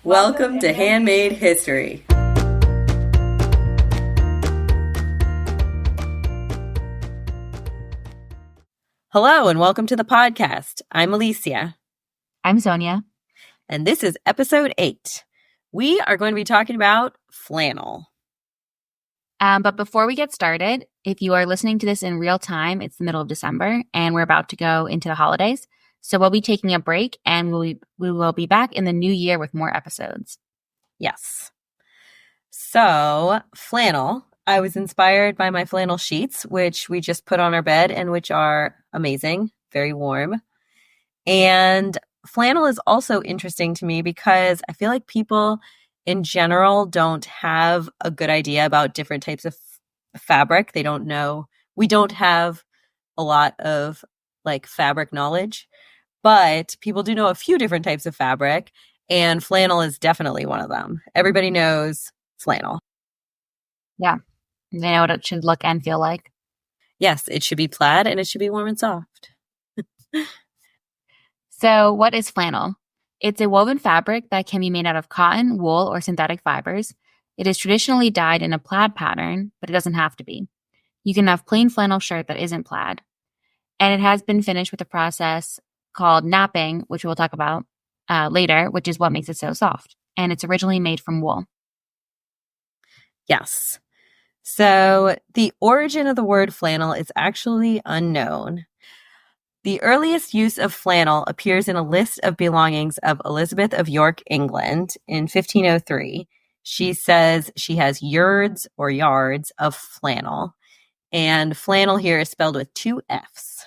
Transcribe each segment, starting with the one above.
Welcome to Handmade History. Hello and welcome to the podcast. I'm Alicia. I'm Sonia. And this is episode 8. We are going to be talking about flannel. But before we get started, if you are listening to this in real time, it's the middle of December and we're about to go into the holidays. So we'll be taking a break and we will be back in the new year with more episodes. Yes. So, flannel. I was inspired by my flannel sheets, which we just put on our bed and which are amazing, very warm. And flannel is also interesting to me because I feel like people in general don't have a good idea about different types of fabric. They don't know. We don't have a lot of fabric knowledge, but people do know a few different types of fabric, and flannel is definitely one of them. Everybody knows flannel. Yeah. They know what it should look and feel like. Yes, it should be plaid and it should be warm and soft. So what is flannel? It's a woven fabric that can be made out of cotton, wool, or synthetic fibers. It is traditionally dyed in a plaid pattern, but it doesn't have to be. You can have plain flannel shirt that isn't plaid. And it has been finished with a process called napping, which we'll talk about later, which is what makes it so soft. And it's originally made from wool. Yes. So the origin of the word flannel is actually unknown. The earliest use of flannel appears in a list of belongings of Elizabeth of York, England in 1503. She says she has yards or yards of flannel, and flannel here is spelled with 2 F's.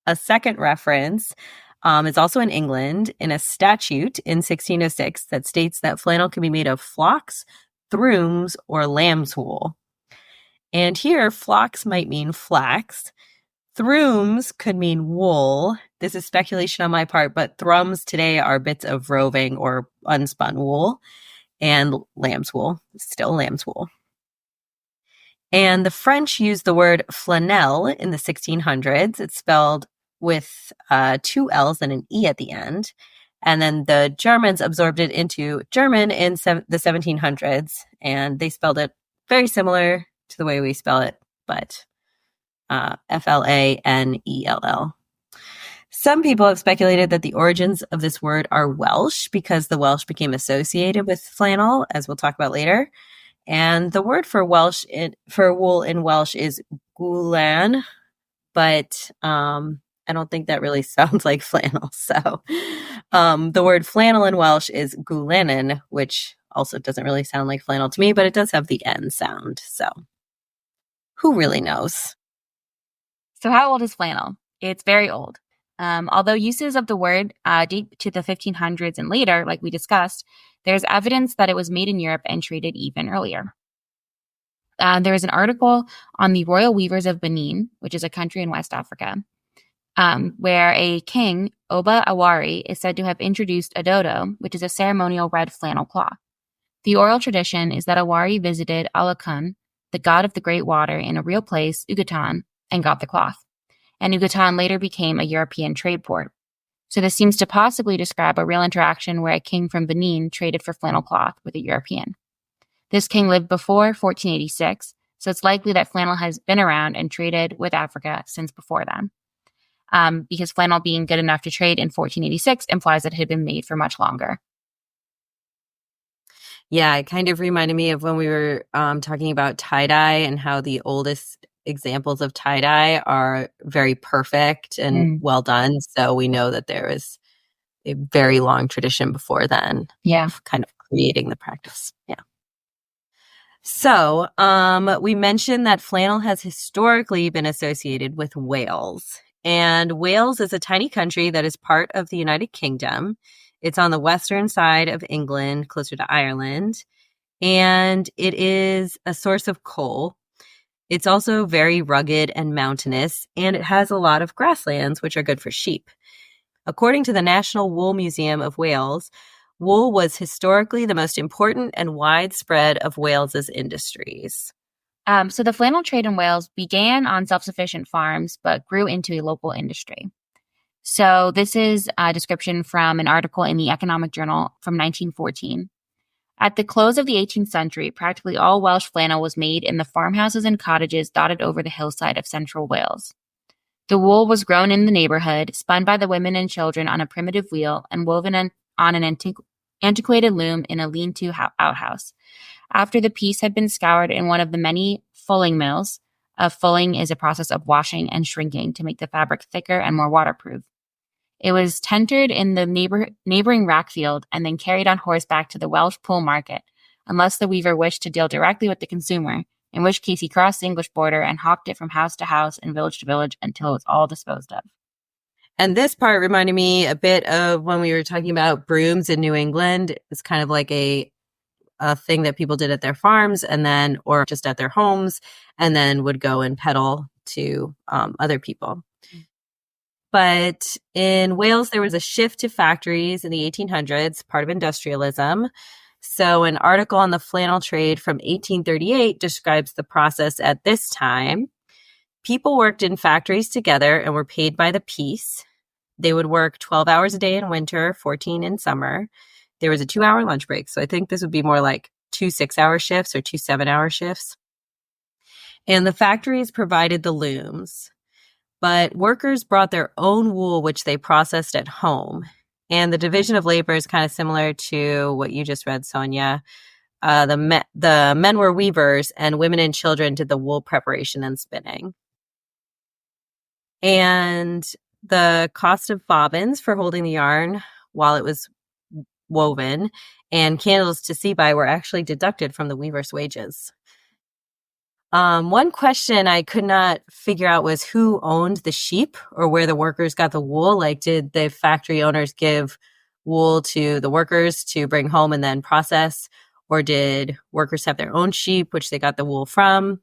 A second reference is also in England in a statute in 1606 that states that flannel can be made of flocks, thrums, or lamb's wool. And here, flocks might mean flax. Thrums could mean wool. This is speculation on my part, but thrums today are bits of roving or unspun wool. And lamb's wool, still lamb's wool. And the French used the word flannel in the 1600s. It's spelled with 2 L's and an E at the end. And then the Germans absorbed it into German in the 1700s, and they spelled it very similar to the way we spell it, but Flannell. Some people have speculated that the origins of this word are Welsh because the Welsh became associated with flannel, as we'll talk about later. And the word for wool in Welsh is gulan, but I don't think that really sounds like flannel. So the word flannel in Welsh is gulanen, which also doesn't really sound like flannel to me, but it does have the N sound. So who really knows? So how old is flannel? It's very old. Although uses of the word date to the 1500s and later, like we discussed, there's evidence that it was made in Europe and traded even earlier. There is an article on the Royal Weavers of Benin, which is a country in West Africa, where a king, Oba Awari, is said to have introduced adodo, which is a ceremonial red flannel cloth. The oral tradition is that Awari visited Alakun, the god of the great water, in a real place, Ugatan, and got the cloth. And Ugatan later became a European trade port. So this seems to possibly describe a real interaction where a king from Benin traded for flannel cloth with a European. This king lived before 1486, so it's likely that flannel has been around and traded with Africa since before then. Because flannel being good enough to trade in 1486 implies that it had been made for much longer. Yeah, it kind of reminded me of when we were talking about tie-dye and how the oldest examples of tie-dye are very perfect and well done. So we know that there is a very long tradition before then of kind of creating the practice. Yeah. So we mentioned that flannel has historically been associated with Wales. And Wales is a tiny country that is part of the United Kingdom. It's on the western side of England, closer to Ireland. And it is a source of coal. It's also very rugged and mountainous, and it has a lot of grasslands, which are good for sheep. According to the National Wool Museum of Wales, wool was historically the most important and widespread of Wales's industries. So the flannel trade in Wales began on self-sufficient farms, but grew into a local industry. So this is a description from an article in the Economic Journal from 1914. At the close of the 18th century, practically all Welsh flannel was made in the farmhouses and cottages dotted over the hillside of central Wales. The wool was grown in the neighborhood, spun by the women and children on a primitive wheel, and woven on an antiquated loom in a lean-to outhouse. After the piece had been scoured in one of the many fulling mills, fulling is a process of washing and shrinking to make the fabric thicker and more waterproof. It was tentered in the neighboring rackfield and then carried on horseback to the Welsh pool market, unless the weaver wished to deal directly with the consumer, in which case he crossed the English border and hawked it from house to house and village to village until it was all disposed of. And this part reminded me a bit of when we were talking about brooms in New England. It's kind of like a thing that people did at their farms and then, or just at their homes, and then would go and peddle to other people. But in Wales, there was a shift to factories in the 1800s, part of industrialism. So an article on the flannel trade from 1838 describes the process at this time. People worked in factories together and were paid by the piece. They would work 12 hours a day in winter, 14 in summer. There was a 2-hour lunch break. So I think this would be more like 2 6-hour shifts or 2 7-hour shifts. And the factories provided the looms. But workers brought their own wool, which they processed at home. And the division of labor is kind of similar to what you just read, Sonia. The men were weavers, and women and children did the wool preparation and spinning. And the cost of bobbins for holding the yarn while it was woven and candles to see by were actually deducted from the weaver's wages. One question I could not figure out was who owned the sheep or where the workers got the wool. Like, did the factory owners give wool to the workers to bring home and then process? Or did workers have their own sheep, which they got the wool from?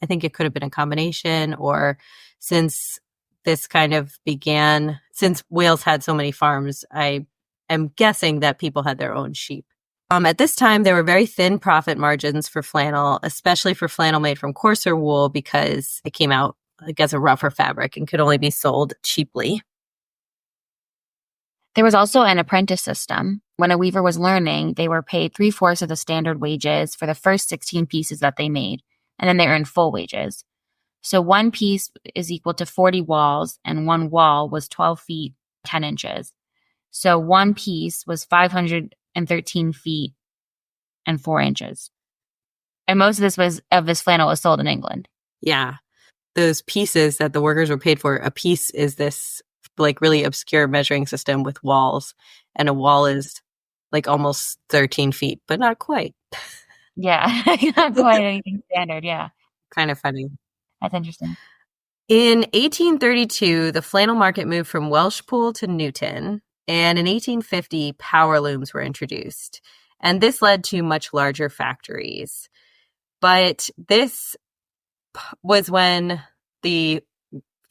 I think it could have been a combination. Or since this kind of began, since Wales had so many farms, I am guessing that people had their own sheep. At this time, there were very thin profit margins for flannel, especially for flannel made from coarser wool because it came out like as a rougher fabric and could only be sold cheaply. There was also an apprentice system. When a weaver was learning, they were paid 3/4 of the standard wages for the first 16 pieces that they made, and then they earned full wages. So one piece is equal to 40 walls, and one wall was 12 feet, 10 inches. So one piece was 513 feet and 4 inches. And most of this flannel was sold in England. Yeah. Those pieces that the workers were paid for, a piece is this like really obscure measuring system with walls. And a wall is like almost 13 feet, but not quite. Yeah, not quite anything standard. Yeah. Kind of funny. That's interesting. In 1832, the flannel market moved from Welshpool to Newton. And in 1850, power looms were introduced. And this led to much larger factories. But this was when the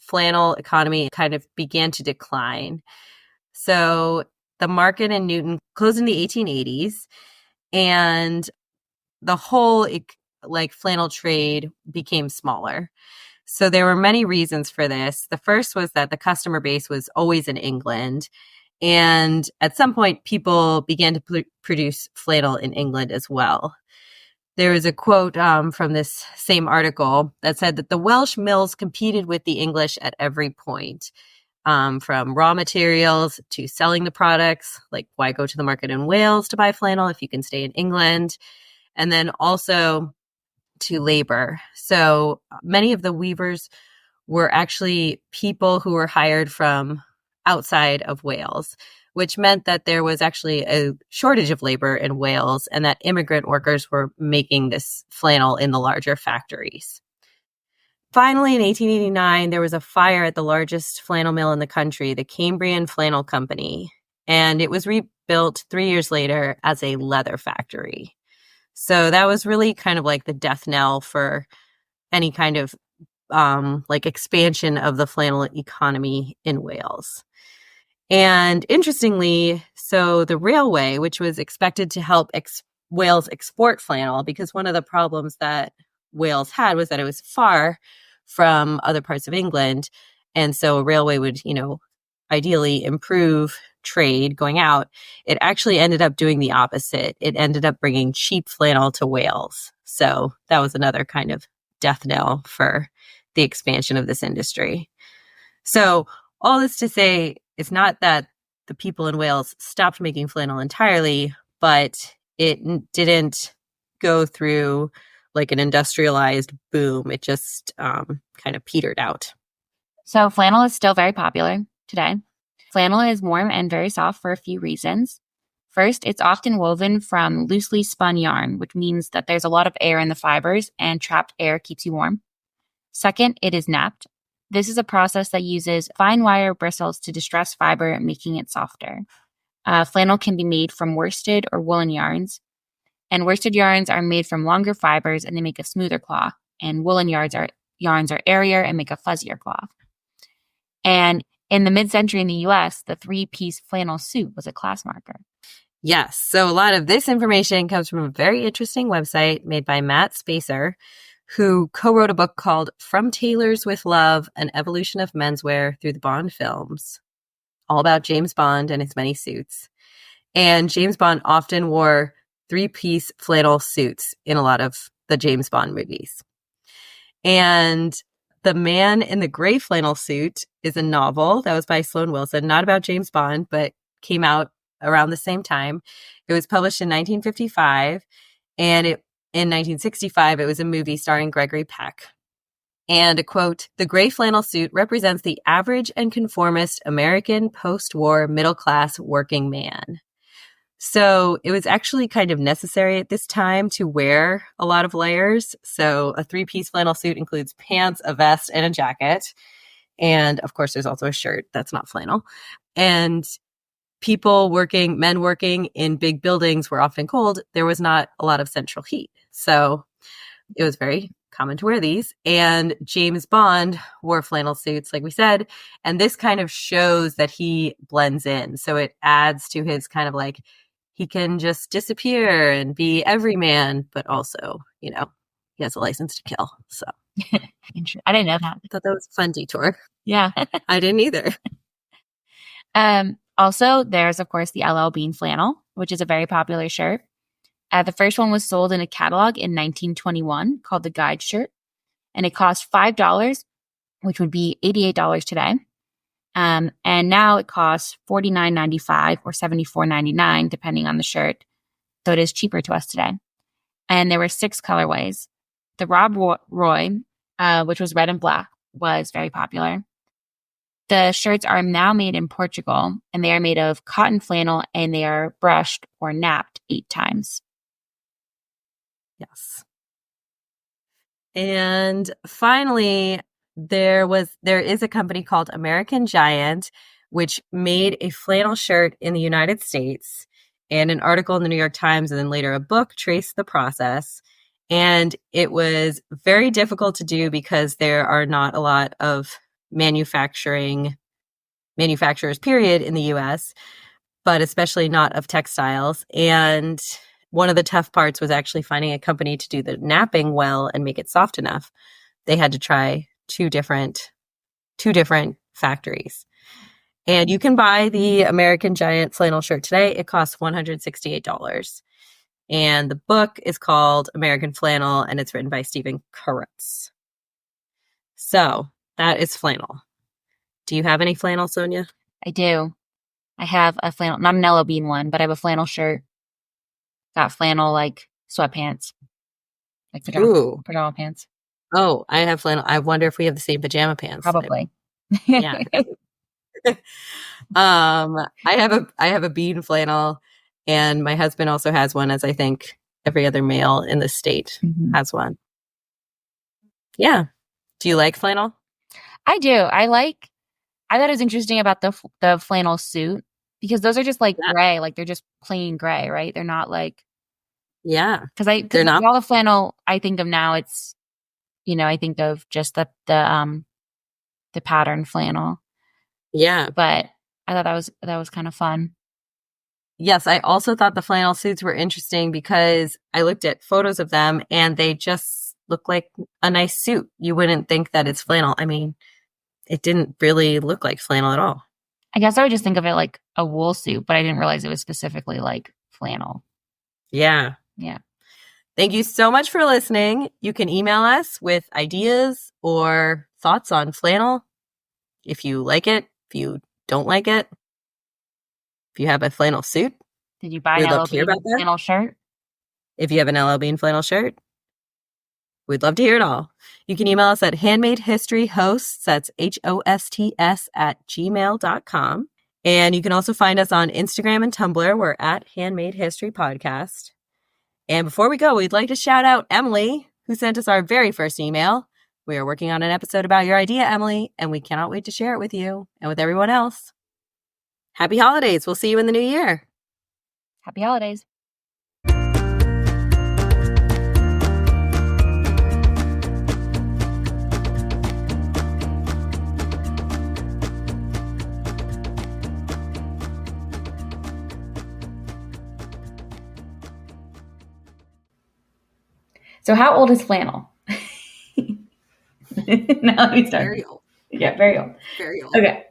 flannel economy kind of began to decline. So the market in Newton closed in the 1880s, and the whole like flannel trade became smaller. So there were many reasons for this. The first was that the customer base was always in England. And at some point, people began to produce flannel in England as well. There was a quote from this same article that said that the Welsh mills competed with the English at every point, from raw materials to selling the products. Like, why go to the market in Wales to buy flannel if you can stay in England? And then also to labor. So many of the weavers were actually people who were hired from outside of Wales, which meant that there was actually a shortage of labor in Wales and that immigrant workers were making this flannel in the larger factories. Finally, in 1889, there was a fire at the largest flannel mill in the country, the Cambrian Flannel Company, and it was rebuilt 3 years later as a leather factory. So that was really kind of like the death knell for any kind of like expansion of the flannel economy in Wales. And interestingly, so the railway, which was expected to help Wales export flannel, because one of the problems that Wales had was that it was far from other parts of England. And so a railway would, ideally improve trade going out, it actually ended up doing the opposite. It ended up bringing cheap flannel to Wales. So that was another kind of death knell for the expansion of this industry. So all this to say, it's not that the people in Wales stopped making flannel entirely, but it didn't go through like an industrialized boom. It just kind of petered out. So flannel is still very popular today. Flannel is warm and very soft for a few reasons. First, it's often woven from loosely spun yarn, which means that there's a lot of air in the fibers and trapped air keeps you warm. Second, it is napped. This is a process that uses fine wire bristles to distress fiber, making it softer. Flannel can be made from worsted or woolen yarns, and worsted yarns are made from longer fibers and they make a smoother cloth, and woolen yarns are airier and make a fuzzier cloth. And in the mid-century in the U.S., the three-piece flannel suit was a class marker. Yes, so a lot of this information comes from a very interesting website made by Matt Spacer, who co-wrote a book called From Tailors with Love, An Evolution of Menswear Through the Bond Films, all about James Bond and his many suits. And James Bond often wore three-piece flannel suits in a lot of the James Bond movies. And The Man in the Gray Flannel Suit is a novel that was by Sloan Wilson, not about James Bond, but came out around the same time. It was published in 1955, and in 1965, it was a movie starring Gregory Peck. And a quote, "The gray flannel suit represents the average and conformist American post-war middle-class working man." So it was actually kind of necessary at this time to wear a lot of layers. So a three-piece flannel suit includes pants, a vest, and a jacket. And of course, there's also a shirt that's not flannel. And men working in big buildings were often cold. There was not a lot of central heat. So it was very common to wear these. And James Bond wore flannel suits, like we said. And this kind of shows that he blends in. So it adds to his kind of like, he can just disappear and be every man, but also, he has a license to kill. So I didn't know that. I thought that was a fun detour. Yeah. I didn't either. Also, there's, of course, the LL Bean flannel, which is a very popular shirt. The first one was sold in a catalog in 1921 called the Guide Shirt, and it cost $5, which would be $88 today. And now it costs $49.95 or $74.99, depending on the shirt. So it is cheaper to us today. And there were 6 colorways. The Rob Roy, which was red and black, was very popular. The shirts are now made in Portugal, and they are made of cotton flannel, and they are brushed or napped 8 times. Yes. And finally, there is a company called American Giant, which made a flannel shirt in the United States, and an article in the New York Times and then later a book traced the process. And it was very difficult to do because there are not a lot of manufacturers, period, in the US, but especially not of textiles. And one of the tough parts was actually finding a company to do the napping well and make it soft enough. They had to try two different factories. And you can buy the American Giant flannel shirt today. It costs $168. And the book is called American Flannel, and it's written by Stephen Kurtz. So that is flannel. Do you have any flannel, Sonia? I do. I have a flannel, not an LL Bean one, but I have a flannel shirt. Got flannel like sweatpants, like pajama pants. Oh, I have flannel. I wonder if we have the same pajama pants. Probably. Yeah. I have a bean flannel, and my husband also has one, as I think every other male in the state has one. Yeah. Do you like flannel? I do. I thought it was interesting about the flannel suit because those are just like gray, like they're just plain gray, right? They're not like because they're not all the flannel I think of now. It's I think of just the pattern flannel. Yeah, but I thought that was kind of fun. Yes, I also thought the flannel suits were interesting because I looked at photos of them and they just look like a nice suit. You wouldn't think that it's flannel. I mean, it didn't really look like flannel at all. I guess I would just think of it like a wool suit, but I didn't realize it was specifically like flannel. Yeah. Yeah. Thank you so much for listening. You can email us with ideas or thoughts on flannel. If you like it, if you don't like it, if you have a flannel suit, Did you buy an we'd love LL to hear Bean about that. flannel shirt? If you have an LL Bean flannel shirt, we'd love to hear it all. You can email us at handmadehistoryhosts, that's HOSTS @gmail.com. And you can also find us on Instagram and Tumblr. We're at Handmade History Podcast. And before we go, we'd like to shout out Emily, who sent us our very first email. We are working on an episode about your idea, Emily, and we cannot wait to share it with you and with everyone else. Happy holidays. We'll see you in the new year. Happy holidays. So how old is flannel? Now let me start. Very old. Yeah, very old. Very old. Okay.